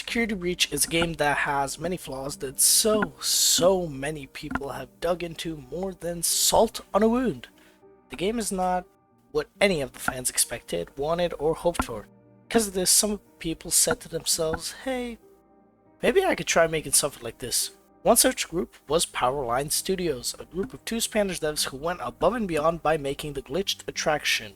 Security Breach is a game that has many flaws that so many people have dug into more than salt on a wound. The game is not what any of the fans expected, wanted, or hoped for. Because of this, some people said to themselves, hey, maybe I could try making something like this. One such group was Powerline Studios, a group of 2 Spanish devs who went above and beyond by making the glitched attraction.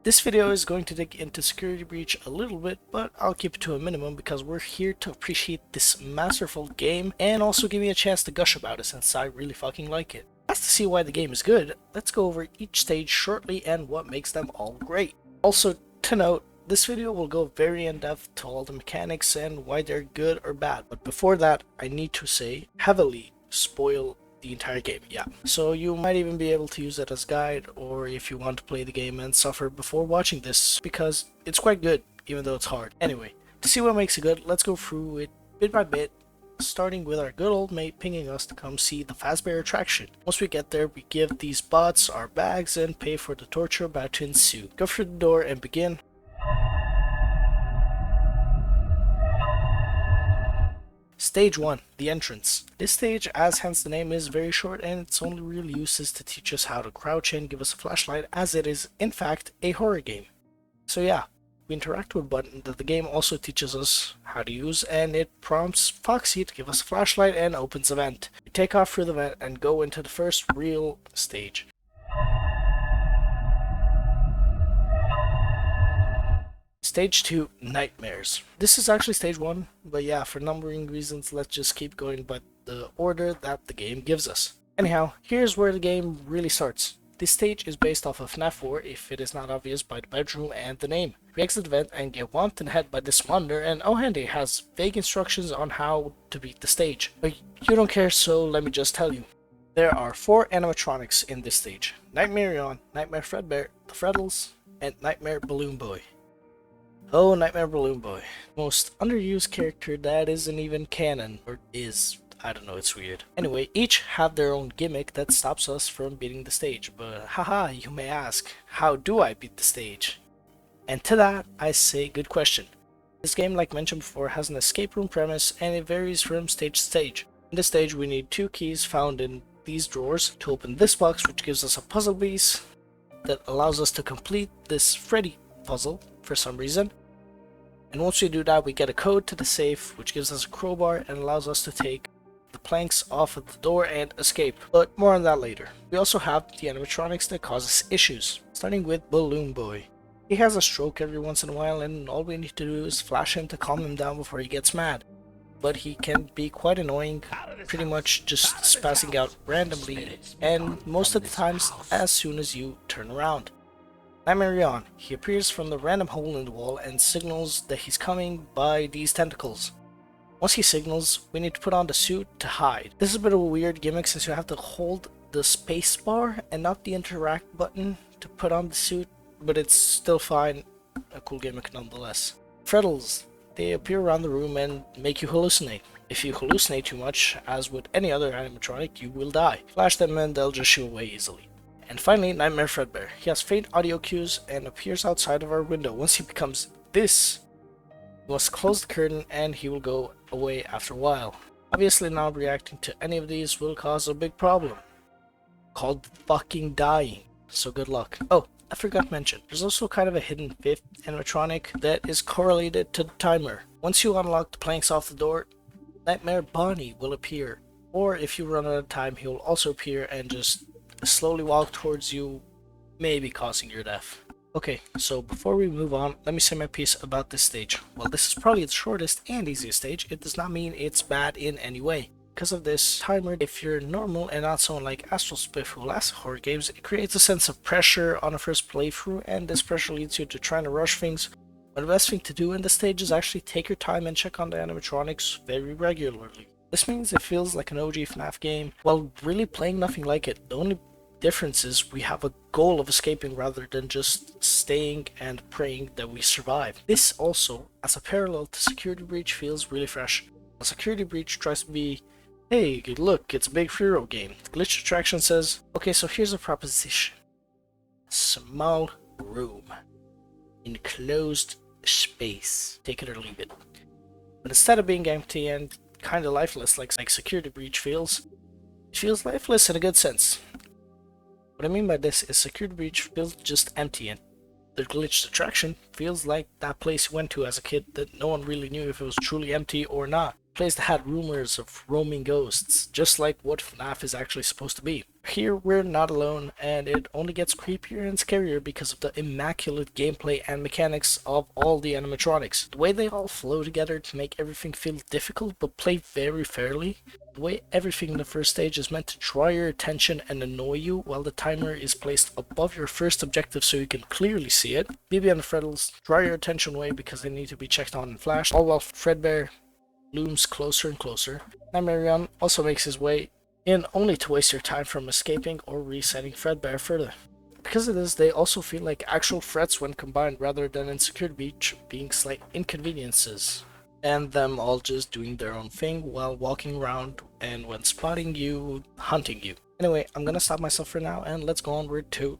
This video is going to dig into Security Breach a little bit, but I'll keep it to a minimum because we're here to appreciate this masterful game and also give me a chance to gush about it since I really fucking like it. As to see why the game is good, let's go over each stage shortly and what makes them all great. Also, to note, this video will go very in-depth to all the mechanics and why they're good or bad, but before that, I need to say heavily spoil the entire game, yeah. So you might even be able to use it as a guide, or if you want to play the game and suffer before watching this, because it's quite good, even though it's hard. Anyway, to see what makes it good, let's go through it bit by bit, starting with our good old mate pinging us to come see the Fazbear attraction. Once we get there, we give these bots our bags and pay for the torture about to ensue. Go through the door and begin. Stage 1, the entrance. This stage, as hence the name, is very short and its only real use is to teach us how to crouch and give us a flashlight, as it is in fact a horror game. So yeah, we interact with a button that the game also teaches us how to use, and it prompts Foxy to give us a flashlight and opens a vent. We take off through the vent and go into the first real stage. Stage 2, Nightmares. This is actually stage 1, but yeah, for numbering reasons, let's just keep going by the order that the game gives us. Anyhow, here's where the game really starts. This stage is based off of FNAF 4, if it is not obvious by the bedroom and the name. We exit the vent and get whomped in the head by this monitor, and oh handy, has vague instructions on how to beat the stage. But you don't care, so let me just tell you. There are 4 animatronics in this stage. Nightmare On, Nightmare Fredbear, the Freddles, and Nightmare Balloon Boy. Oh, Nightmare Balloon Boy. Most underused character that isn't even canon, or is. I don't know, it's weird. Anyway, each have their own gimmick that stops us from beating the stage, but haha, you may ask, how do I beat the stage? And to that, I say good question. This game, like mentioned before, has an escape room premise and it varies from stage to stage. In this stage, we need 2 keys found in these drawers to open this box, which gives us a puzzle piece that allows us to complete this Freddy puzzle for some reason. And once we do that, we get a code to the safe, which gives us a crowbar and allows us to take the planks off of the door and escape, but more on that later. We also have the animatronics that causes issues, starting with Balloon Boy. He has a stroke every once in a while and all we need to do is flash him to calm him down before he gets mad. But he can be quite annoying, pretty much just spazzing out randomly, and most of the times as soon as you turn around. Nightmare On. He appears from the random hole in the wall and signals that he's coming by these tentacles. Once he signals, we need to put on the suit to hide. This is a bit of a weird gimmick since you have to hold the space bar and not the interact button to put on the suit, but it's still fine, a cool gimmick nonetheless. Freddles. They appear around the room and make you hallucinate. If you hallucinate too much, as with any other animatronic, you will die. Flash them and they'll just shoo away easily. And finally, Nightmare Fredbear. He has faint audio cues and appears outside of our window. Once he becomes this, we must close the curtain and he will go away after a while. Obviously, not reacting to any of these will cause a big problem, called fucking dying. So good luck. Oh, I forgot to mention, there's also kind of a hidden 5th animatronic that is correlated to the timer. Once you unlock the planks off the door, Nightmare Bonnie will appear. Or if you run out of time, he will also appear and just slowly walk towards you, maybe causing your death. Okay, so before we move on, let me say my piece about this stage. While this is probably the shortest and easiest stage, it does not mean it's bad in any way. Because of this timer, if you're normal and not someone like Astral Spiff who likes horror games, it creates a sense of pressure on a first playthrough, and this pressure leads you to trying to rush things. But the best thing to do in this stage is actually take your time and check on the animatronics very regularly. This means it feels like an OG FNAF game, while really playing nothing like it. The only difference is we have a goal of escaping rather than just staying and praying that we survive. This also, as a parallel to Security Breach, feels really fresh. A Security Breach tries to be, hey, look, it's a big free-roam game. The glitch attraction says, okay, so here's a proposition. Small room. Enclosed space. Take it or leave it. But Instead of being empty and kinda lifeless like Security Breach feels, it feels lifeless in a good sense. What I mean by this is Security Breach feels just empty, and the glitched attraction feels like that place you went to as a kid that no one really knew if it was truly empty or not. A place that had rumors of roaming ghosts, just like what FNAF is actually supposed to be. Here we're not alone, and it only gets creepier and scarier because of the immaculate gameplay and mechanics of all the animatronics. The way they all flow together to make everything feel difficult but play very fairly. The way everything in the first stage is meant to draw your attention and annoy you, while the timer is placed above your first objective so you can clearly see it. BB and the Freddles draw your attention away because they need to be checked on and flashed, all while Fredbear looms closer and closer. Nightmare also makes his way in only to waste your time from escaping or resetting Fredbear further. Because of this, they also feel like actual threats when combined rather than in Security Breach being slight inconveniences, and them all just doing their own thing while walking around and when spotting you, hunting you. Anyway, I'm gonna stop myself for now and let's go onward to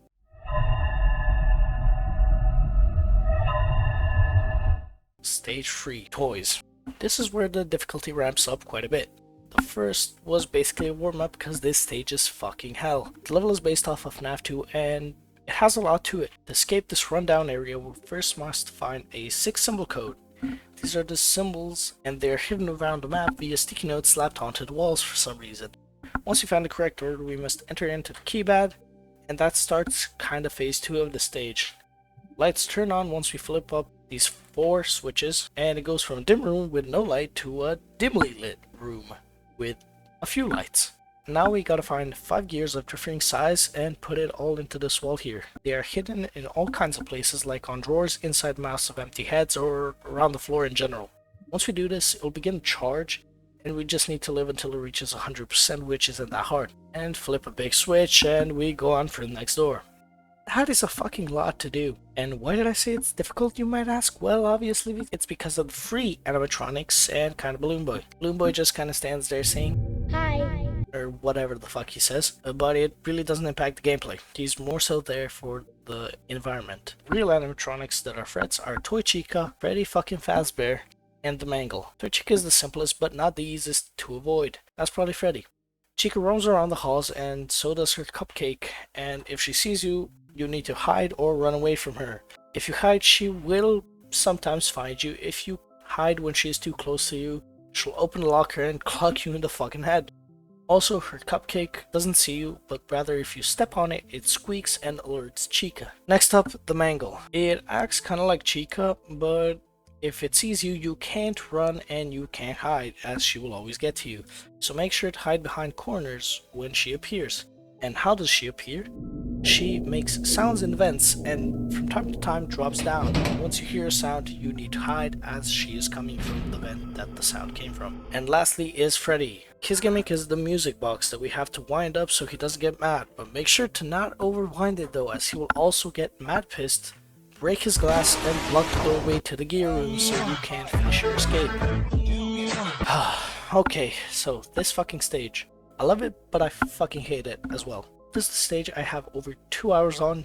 Stage 3, Toys. This is where the difficulty ramps up quite a bit. The first was basically a warm-up because this stage is fucking hell. The level is based off of FNAF 2 and it has a lot to it. To escape this rundown area, we first must find a 6-symbol code. These are the symbols and they're hidden around the map via sticky notes slapped onto the walls for some reason. Once we find the correct order, we must enter into the keypad, and that starts kinda phase 2 of the stage. Lights turn on once we flip up these 4 switches, and it goes from a dim room with no light to a dimly lit room with a few lights. Now we gotta find 5 gears of differing size and put it all into this wall here. They are hidden in all kinds of places, like on drawers, inside mouths of empty heads, or around the floor in general. Once we do this, it will begin to charge, and we just need to live until it reaches 100%, which isn't that hard. And flip a big switch, and we go on for the next door. That is a fucking lot to do. And why did I say it's difficult, you might ask? Well, obviously it's because of the free animatronics and kind of Balloon Boy. Balloon Boy just kind of stands there saying, "Hi," or whatever the fuck he says, but it really doesn't impact the gameplay. He's more so there for the environment. Real animatronics that are threats are Toy Chica, Freddy fucking Fazbear, and the Mangle. Toy Chica is the simplest but not the easiest to avoid. That's probably Freddy. Chica roams around the halls and so does her cupcake, and if she sees you, you need to hide or run away from her. If you hide, she will sometimes find you. If you hide when she is too close to you, she'll open the locker and clock you in the fucking head. Also, her cupcake doesn't see you, but rather if you step on it, it squeaks and alerts Chica. Next up, the Mangle. It acts kinda like Chica, but if it sees you, you can't run and you can't hide, as she will always get to you. So make sure to hide behind corners when she appears. And how does she appear? She makes sounds in vents and from time to time drops down. Once you hear a sound, you need to hide as she is coming from the vent that the sound came from. And lastly is Freddy. His gimmick is the music box that we have to wind up so he doesn't get mad, but make sure to not overwind it though, as he will also get mad pissed, break his glass, and block the doorway to the gear room so you can't finish your escape. Okay, so this fucking stage. I love it, but I fucking hate it as well. This is the stage I have over 2 hours on.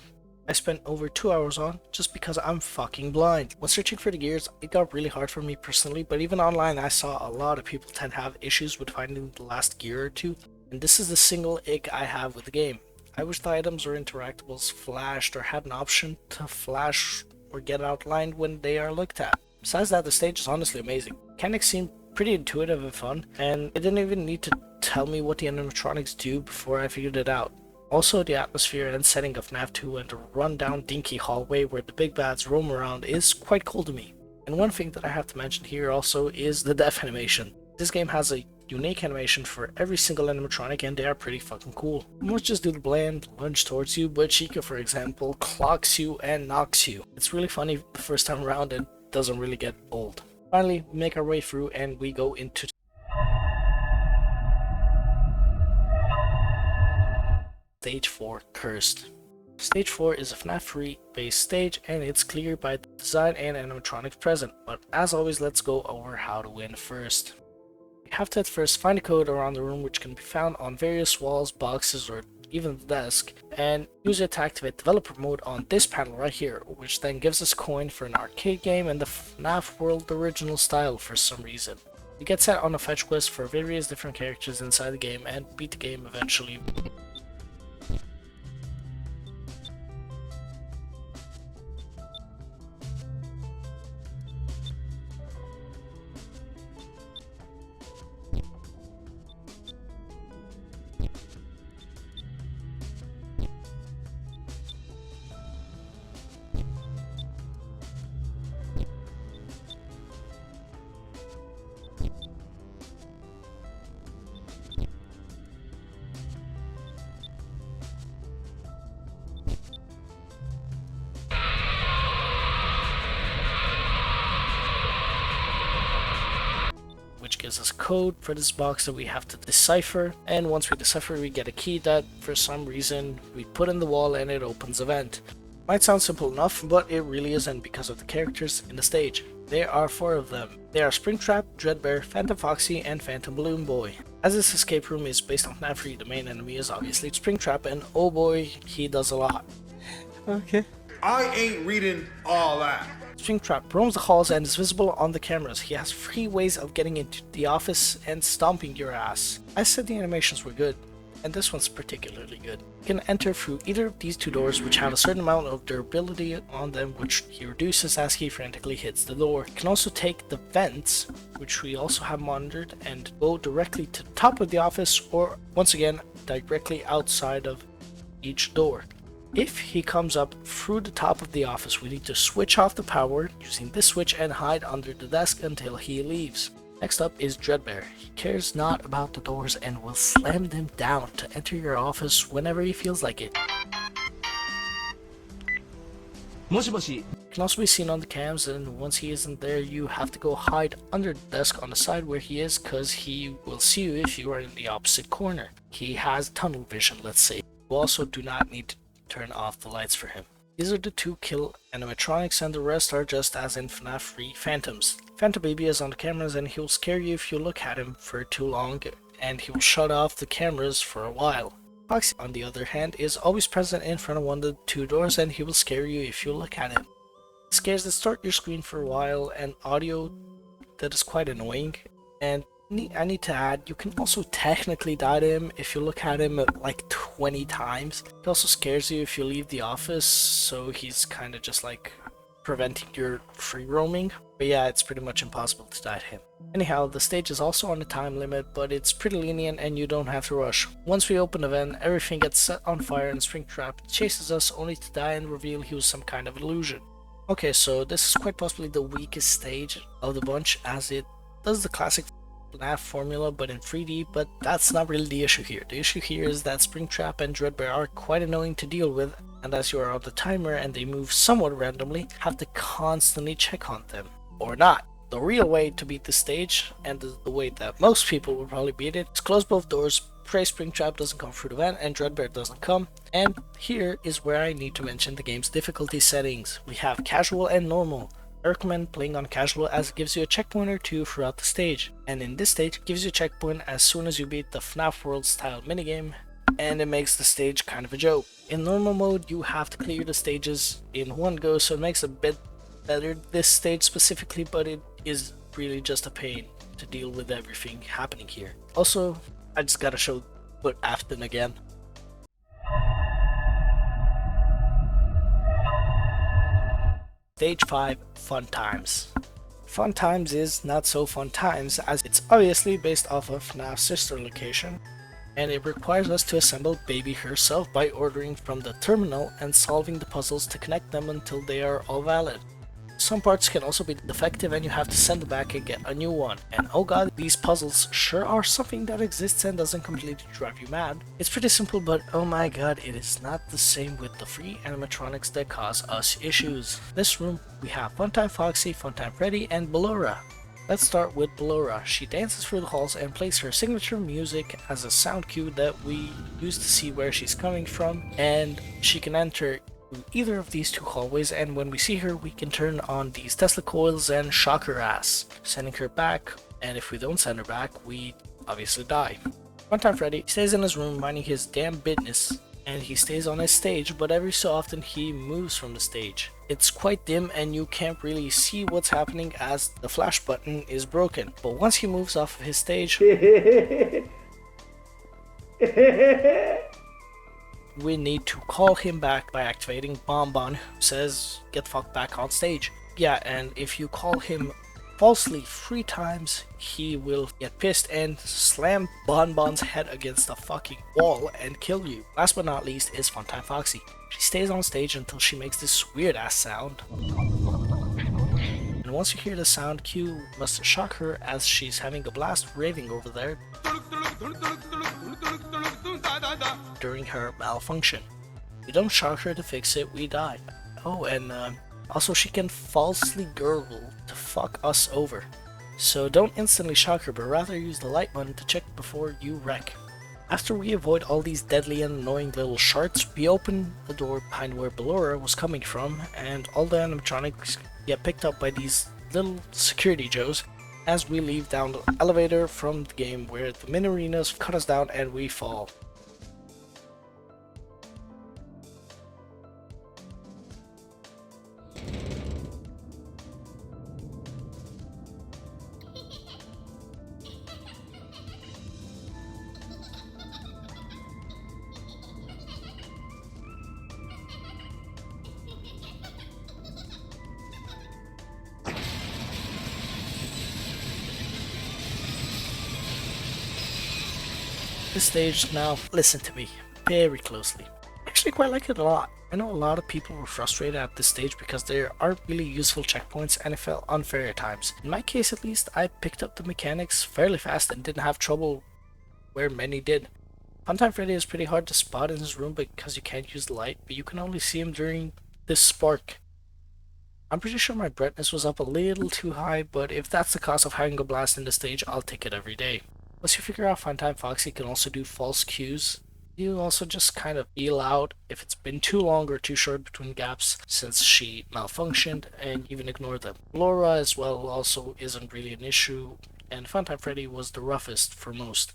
I spent over 2 hours on just because I'm fucking blind. When searching for the gears, it got really hard for me personally, but even online I saw a lot of people tend to have issues with finding the last gear or two, and this is the single ick I have with the game. I wish the items or interactables flashed or had an option to flash or get outlined when they are looked at. Besides that, the stage is honestly amazing. Mechanics seem pretty intuitive and fun, and it didn't even need to tell me what the animatronics do before I figured it out. Also, the atmosphere and setting of FNAF 2 and the run-down dinky hallway where the big bads roam around is quite cool to me. And one thing that I have to mention here also is the death animation. This game has a unique animation for every single animatronic and they are pretty fucking cool. Most just do the bland lunge towards you, but Chica, for example, clocks you and knocks you. It's really funny the first time around and doesn't really get old. Finally, we make our way through and we go into Stage 4, Cursed. Stage 4 is a FNAF 3 based stage and it's clear by the design and animatronics present, but as always let's go over how to win first. You have to at first find a code around the room which can be found on various walls, boxes, or even the desk, and use it to activate developer mode on this panel right here, which then gives us coin for an arcade game and the FNAF world original style for some reason. You get set on a fetch quest for various different characters inside the game and beat the game eventually. Which gives us code for this box that we have to decipher, and once we decipher we get a key that for some reason we put in the wall and it opens a vent. Might sound simple enough, but it really isn't because of the characters in the stage. There are 4 of them. They are Springtrap, Dreadbear, Phantom Foxy, and Phantom Balloon Boy. As this escape room is based on FNAF 3, the main enemy is obviously Springtrap, and oh boy, he does a lot. Okay. I ain't reading all that. Springtrap roams the halls and is visible on the cameras. He has 3 ways of getting into the office and stomping your ass. I said the animations were good, and this one's particularly good. You can enter through either of these 2 doors, which have a certain amount of durability on them, which he reduces as he frantically hits the door. You can also take the vents, which we also have monitored, and go directly to the top of the office, or once again directly outside of each door. If he comes up through the top of the office, we need to switch off the power using this switch and hide under the desk until he leaves. Next up is Dreadbear. He cares not about the doors and will slam them down to enter your office whenever he feels like it. He can also be seen on the cams, and once he isn't there you have to go hide under the desk on the side where he is, cause he will see you if you are in the opposite corner. He has tunnel vision, let's say. You also do not need to turn off the lights for him. These are the 2 kill animatronics, and the rest are just as in FNAF 3 Phantoms. Phantom Baby is on the cameras and he will scare you if you look at him for too long, and he will shut off the cameras for a while. Foxy, on the other hand, is always present in front of one of the 2 doors and he will scare you if you look at him. Scares that start your screen for a while, and audio that is quite annoying. And I need to add, you can also technically die to him if you look at him like 20 times. He also scares you if you leave the office, so he's kind of just like preventing your free roaming. But yeah, it's pretty much impossible to die to him. Anyhow, the stage is also on a time limit, but it's pretty lenient and you don't have to rush. Once we open the vent, everything gets set on fire and Springtrap chases us only to die and reveal he was some kind of illusion. Okay, so this is quite possibly the weakest stage of the bunch, as it does the classic FNAF formula but in 3D, but that's not really the issue here. The issue here is that Springtrap and Dreadbear are quite annoying to deal with, and as you are on the timer and they move somewhat randomly, have to constantly check on them. Or not. The real way to beat the stage, and the way that most people will probably beat it, is close both doors, pray Springtrap doesn't come through the vent and Dreadbear doesn't come, and here is where I need to mention the game's difficulty settings. We have casual and normal. I recommend playing on casual as it gives you a checkpoint or 2 throughout the stage, and in this stage it gives you a checkpoint as soon as you beat the FNAF World style minigame, and it makes the stage kind of a joke. In normal mode you have to clear the stages in one go, so it makes a bit better this stage specifically, but it is really just a pain to deal with everything happening here. Also, I just gotta show Put Afton again. Stage 5, Funtimes. Funtimes is not so fun times, as it's obviously based off of FNAF's sister location, and it requires us to assemble Baby herself by ordering from the terminal and solving the puzzles to connect them until they are all valid. Some parts can also be defective and you have to send them back and get a new one. And oh god, these puzzles sure are something that exists and doesn't completely drive you mad. It's pretty simple, but oh my god, it is not the same with the free animatronics that cause us issues. In this room, we have Funtime Foxy, Funtime Freddy, and Ballora. Let's start with Ballora. She dances through the halls and plays her signature music as a sound cue that we use to see where she's coming from, and she can enter either of these 2 hallways, and when we see her we can turn on these Tesla coils and shock her ass, sending her back, and if we don't send her back we obviously die. Funtime Freddy stays in his room minding his damn business, and he stays on his stage, but every so often he moves from the stage. It's quite dim and you can't really see what's happening as the flash button is broken, but once he moves off of his stage, we need to call him back by activating Bonbon, who says get the fuck back on stage. Yeah, and if you call him falsely 3 times, he will get pissed and slam Bonbon's head against the fucking wall and kill you. Last but not least is Funtime Foxy. She stays on stage until she makes this weird ass sound. And once you hear the sound, Q must shock her as she's having a blast raving over there during her malfunction. We don't shock her to fix it, we die. Oh, and also she can falsely gurgle to fuck us over. So don't instantly shock her, but rather use the light button to check before you wreck. After we avoid all these deadly and annoying little shards, we open the door behind where Ballora was coming from, and all the animatronics get picked up by these little security joes as we leave down the elevator from the game where the Minorinos cut us down and we fall. This stage now, listen to me very closely. I actually quite like it a lot. I know a lot of people were frustrated at this stage because there aren't really useful checkpoints and it felt unfair at times. In my case at least, I picked up the mechanics fairly fast and didn't have trouble where many did. Funtime Freddy is pretty hard to spot in his room because you can't use the light, but you can only see him during this spark. I'm pretty sure my brightness was up a little too high, but if that's the cost of having a blast in the stage, I'll take it every day. Once you figure out Funtime Foxy can also do false cues, you also just kind of feel out if it's been too long or too short between gaps since she malfunctioned, and even ignore them. Laura as well also isn't really an issue, and Funtime Freddy was the roughest for most.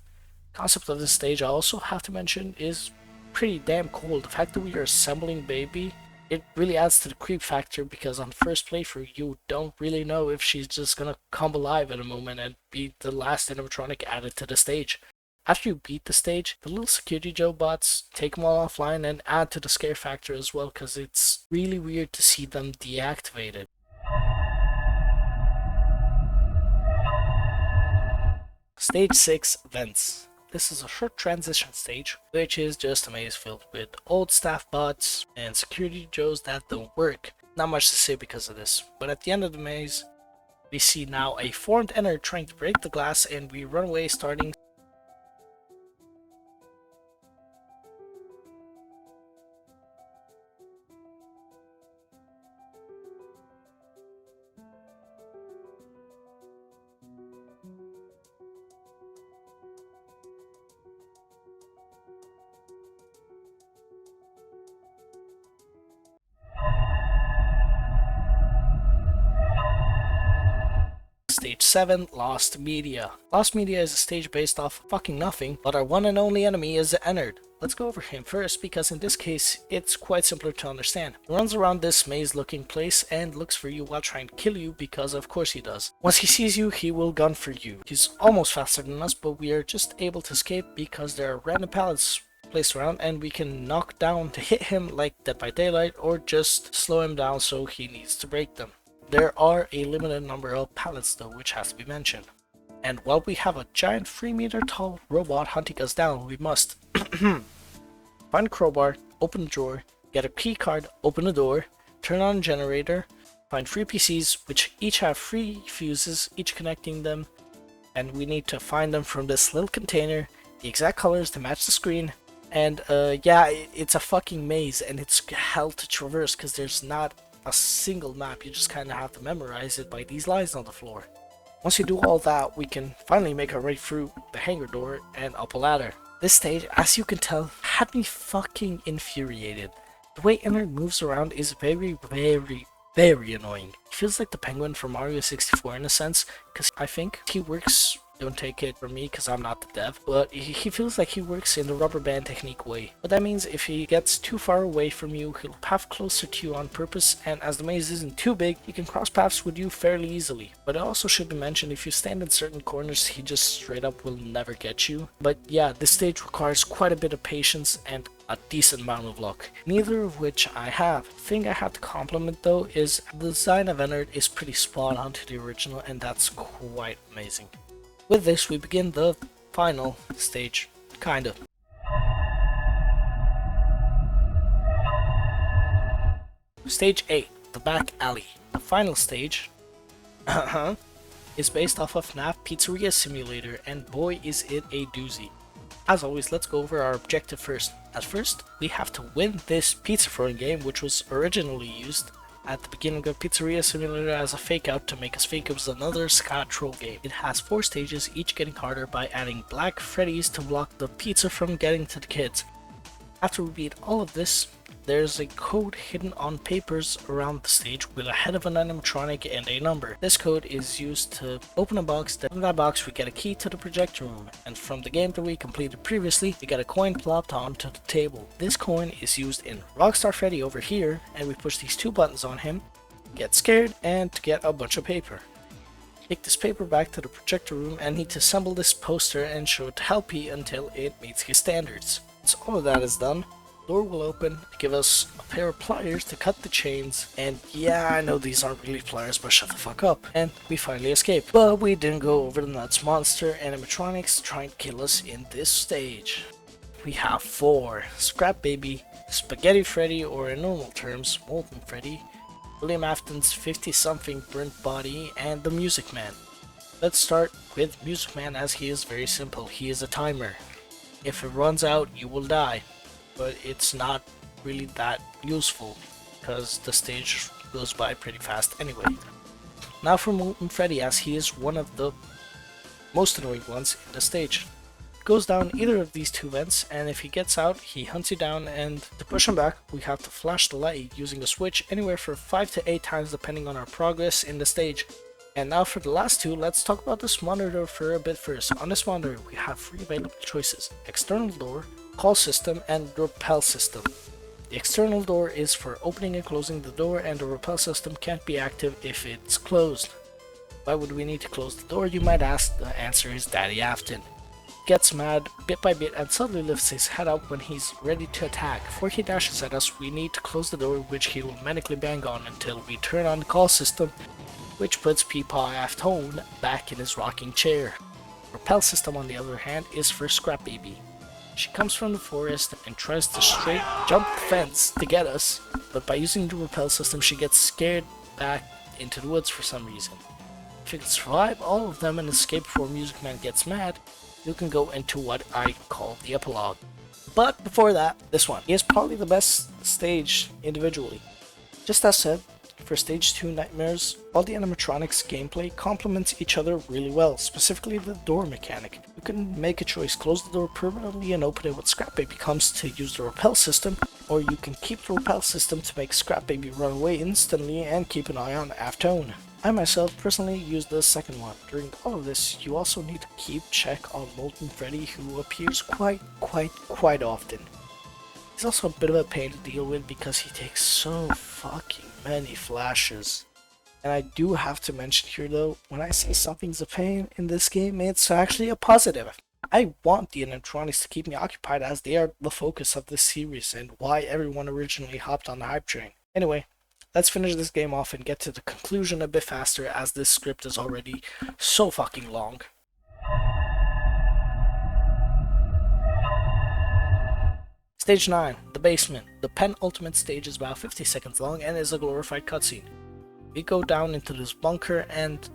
Concept of this stage I also have to mention is pretty damn cool. The fact that we are assembling Baby, it really adds to the creep factor because on first playthrough you don't really know if she's just gonna come alive in a moment and be the last animatronic added to the stage. After you beat the stage, the little security Joe bots take them all offline and add to the scare factor as well because it's really weird to see them deactivated. Stage 6 Vents. This is a short transition stage, which is just a maze filled with old staff bots and security joes that don't work. Not much to say because of this, but at the end of the maze, we see now a formed ender trying to break the glass and we run away starting Stage 7, Lost Media. Lost Media is a stage based off fucking nothing, but our one and only enemy is the Ennard. Let's go over him first because in this case, it's quite simpler to understand. He runs around this maze looking place and looks for you while trying to kill you because of course he does. Once he sees you, he will gun for you. He's almost faster than us, but we are just able to escape because there are random pallets placed around and we can knock down to hit him like Dead by Daylight or just slow him down so he needs to break them. There are a limited number of pallets though, which has to be mentioned. And while we have a giant 3-meter tall robot hunting us down, we must find a crowbar, open the drawer, get a key card, open the door, turn on a generator, find 3 PCs which each have 3 fuses, each connecting them, and we need to find them from this little container, the exact colors to match the screen, and yeah, it's a fucking maze and it's hell to traverse because there's not a single map, you just kind of have to memorize it by these lines on the floor. Once you do all that, we can finally make our way through the hangar door and up a ladder. This stage, as you can tell, had me fucking infuriated. The way Ennard moves around is very annoying. He feels like the penguin from Mario 64 in a sense, because I think he works Don't take it from me because I'm not the dev, but he feels like he works in the rubber band technique way. What that means, if he gets too far away from you, he'll path closer to you on purpose, and as the maze isn't too big, he can cross paths with you fairly easily. But it also should be mentioned, if you stand in certain corners, he just straight up will never get you. But yeah, this stage requires quite a bit of patience and a decent amount of luck, neither of which I have. The thing I have to compliment though is the design of Ennard is pretty spot on to the original, and that's quite amazing. With this, we begin the final stage, kinda. Stage 8, the back alley. The final stage is based off of FNAF Pizzeria Simulator, and boy is it a doozy. As always, let's go over our objective first. At first, we have to win this pizza throwing game, which was originally used at the beginning of Pizzeria Simulator as a fake out to make us think it was another Scott troll game. It has 4 stages, each getting harder by adding black Freddies to block the pizza from getting to the kids. After we beat all of this, there's a code hidden on papers around the stage with a head of an animatronic and a number. This code is used to open a box. From that box we get a key to the projector room, and from the game that we completed previously, we get a coin plopped onto the table. This coin is used in Rockstar Freddy over here, and we push these 2 buttons on him, get scared, and to get a bunch of paper. Take this paper back to the projector room and need to assemble this poster and show it to Helpy until it meets his standards. Once all of that is done, the door will open to give us a pair of pliers to cut the chains, and yeah, I know these aren't really pliers, but shut the fuck up. And we finally escape. But we didn't go over the nuts monster animatronics trying to kill us in this stage. We have 4: Scrap Baby, Spaghetti Freddy, or in normal terms, Molten Freddy, William Afton's 50-something burnt body, and the Music Man. Let's start with Music Man, as he is very simple. He is a timer. If it runs out, you will die. But it's not really that useful because the stage goes by pretty fast anyway. Now for Molten Freddy, as he is one of the most annoying ones in the stage. Goes down either of these 2 vents, and if he gets out, he hunts you down, and to push him back, we have to flash the light using a switch anywhere for 5 to 8 times depending on our progress in the stage. And now for the last 2, let's talk about this monitor for a bit first. On this monitor, we have 3 available choices: external door, call system, and rappel system. The external door is for opening and closing the door, and the rappel system can't be active if it's closed. Why would we need to close the door, you might ask? The answer is Daddy Afton. Gets mad bit by bit and suddenly lifts his head up when he's ready to attack. Before he dashes at us, we need to close the door, which he will manically bang on until we turn on the call system, which puts Peepaw Aftone back in his rocking chair. Rappel system, on the other hand, is for Scrap Baby. She comes from the forest and tries to straight jump the fence to get us, but by using the rappel system she gets scared back into the woods for some reason. If you can survive all of them and escape before Music Man gets mad, you can go into what I call the epilogue. But before that, this one is probably the best stage individually. Just as said, for Stage 2 Nightmares, all the animatronics gameplay complements each other really well, specifically the door mechanic. You can make a choice: close the door permanently and open it when Scrap Baby comes to use the rappel system, or you can keep the rappel system to make Scrap Baby run away instantly and keep an eye on Aftone. I myself personally use the second one. During all of this, you also need to keep check on Molten Freddy, who appears quite often. He's also a bit of a pain to deal with because he takes so fucking many flashes. And I do have to mention here though, when I say something's a pain in this game, it's actually a positive. I want the animatronics to keep me occupied, as they are the focus of this series and why everyone originally hopped on the hype train. Anyway, let's finish this game off and get to the conclusion a bit faster, as this script is already so fucking long. Stage 9, the basement. The penultimate stage is about 50 seconds long and is a glorified cutscene. We go down into this bunker and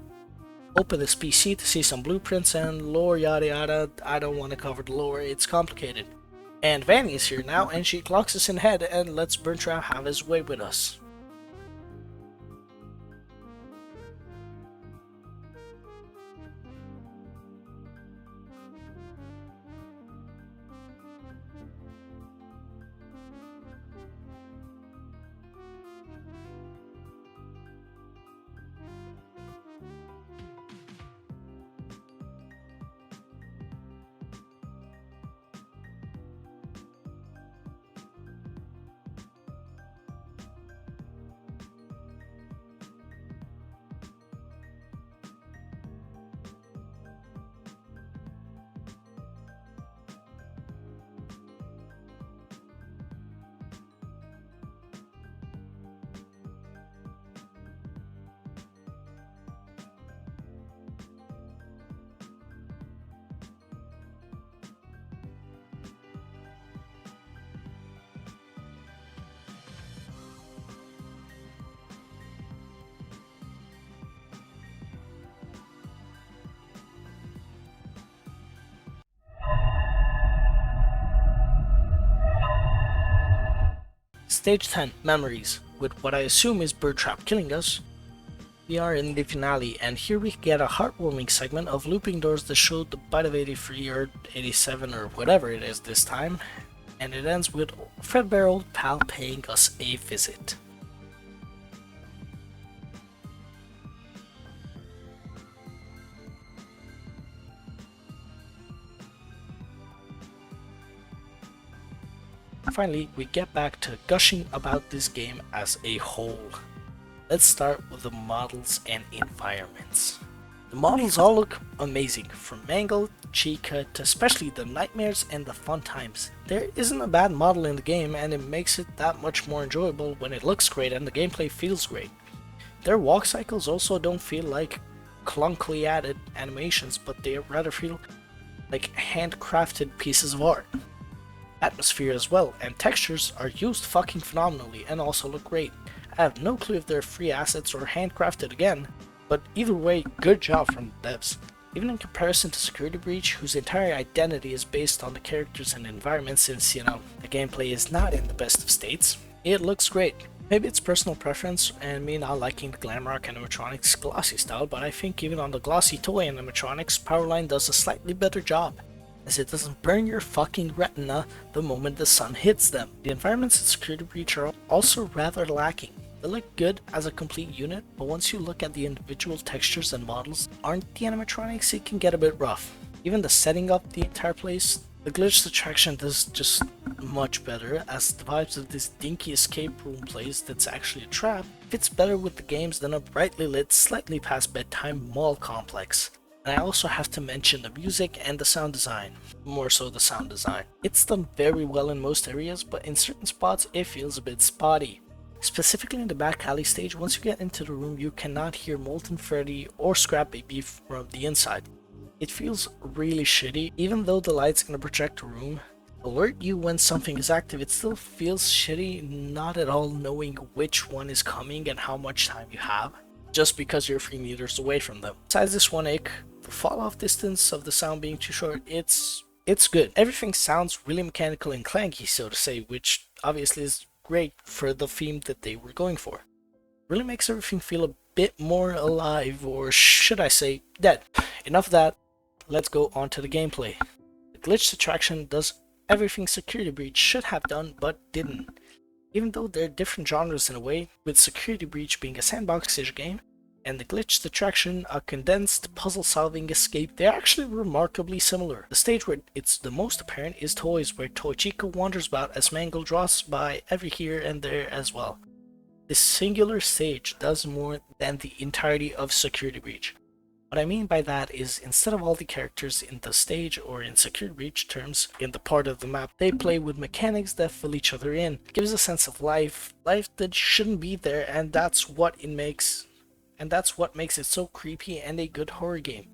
open this PC to see some blueprints and lore, yada yada. I don't want to cover the lore, it's complicated. And Vanny is here now, and she clocks us in head and lets Burntrap have his way with us. Stage 10, Memories, with what I assume is Bird Trap killing us. We are in the finale, and here we get a heartwarming segment of looping doors that show the bite of 83 or 87 or whatever it is this time, and it ends with Fredbear old pal paying us a visit. Finally, we get back to gushing about this game as a whole. Let's start with the models and environments. The models all look amazing, from Mangle, Chica, to especially the Nightmares and the Funtimes. There isn't a bad model in the game, and it makes it that much more enjoyable when it looks great and the gameplay feels great. Their walk cycles also don't feel like clunkily added animations, but they rather feel like handcrafted pieces of art. Atmosphere as well, and textures are used fucking phenomenally and also look great. I have no clue if they're free assets or handcrafted again, but either way, good job from the devs. Even in comparison to Security Breach, whose entire identity is based on the characters and environment since, the gameplay is not in the best of states, it looks great. Maybe it's personal preference and me not liking the Glamrock animatronics glossy style, but I think even on the glossy toy animatronics, Powerline does a slightly better job, as it doesn't burn your fucking retina the moment the sun hits them. The environments in Security Breach are also rather lacking. They look good as a complete unit, but once you look at the individual textures and models, aren't the animatronics, it can get a bit rough. Even the setting up the entire place, the glitched attraction does just much better, as the vibes of this dinky escape room place that's actually a trap fits better with the games than a brightly lit, slightly past bedtime mall complex. And I also have to mention the music and the sound design, more so the sound design. It's done very well in most areas, but in certain spots it feels a bit spotty. Specifically in the back alley stage, once you get into the room you cannot hear Molten Freddy or Scrap Baby from the inside. It feels really shitty. Even though the lights in the projector room alert you when something is active, it still feels shitty not at all knowing which one is coming and how much time you have, just because you're 3 meters away from them. Besides this one ick, the fall off distance of the sound being too short, it's good. Everything sounds really mechanical and clanky, so to say, which obviously is great for the theme that they were going for. Really makes everything feel a bit more alive, or should I say dead. Enough of that, let's go on to the gameplay. The glitched attraction does everything Security Breach should have done but didn't. Even though they're different genres in a way, with Security Breach being a sandbox-ish game, and the glitched attraction a condensed puzzle-solving escape, they're actually remarkably similar. The stage where it's the most apparent is Toys, where Toy Chica wanders about as Mangle draws by every here and there as well. This singular stage does more than the entirety of Security Breach. What I mean by that is, instead of all the characters in the stage, or in Security Breach terms, in the part of the map, they play with mechanics that fill each other in. It gives a sense of life that shouldn't be there, and that's what makes it so creepy and a good horror game.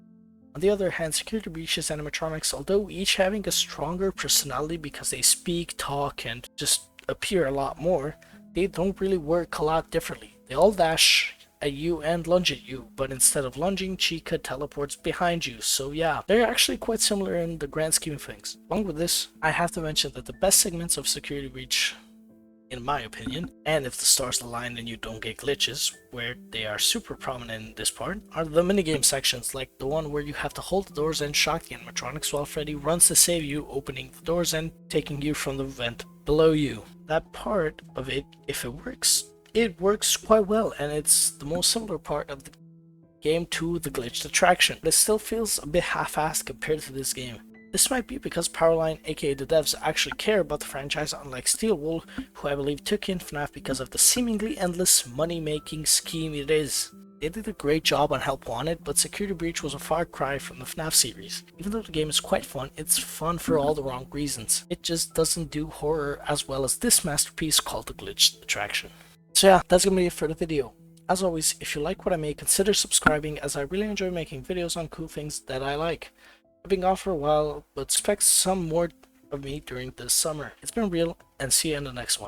On the other hand, Security Breach's animatronics, although each having a stronger personality because they speak, talk, and just appear a lot more, they don't really work a lot differently. They all dash at you and lunge at you, but instead of lunging, Chica teleports behind you, so yeah, they're actually quite similar in the grand scheme of things. Along with this, I have to mention that the best segments of Security Breach, in my opinion, and if the stars align and you don't get glitches, where they are super prominent in this part, are the minigame sections, like the one where you have to hold the doors and shock the animatronics while Freddy runs to save you, opening the doors and taking you from the vent below you. That part of it, if it works quite well, and it's the most similar part of the game to the glitched attraction, but it still feels a bit half-assed compared to this game. This might be because Powerline, aka the devs, actually care about the franchise, unlike Steelwool, who I believe took in FNAF because of the seemingly endless money-making scheme it is. They did a great job on Help Wanted, but Security Breach was a far cry from the FNAF series. Even though the game is quite fun, it's fun for all the wrong reasons. It just doesn't do horror as well as this masterpiece called the glitched attraction. So yeah, that's gonna be it for the video. As always, if you like what I make, consider subscribing, as I really enjoy making videos on cool things that I like. I've been gone for a while, but expect some more of me during this summer. It's been real, and see you in the next one.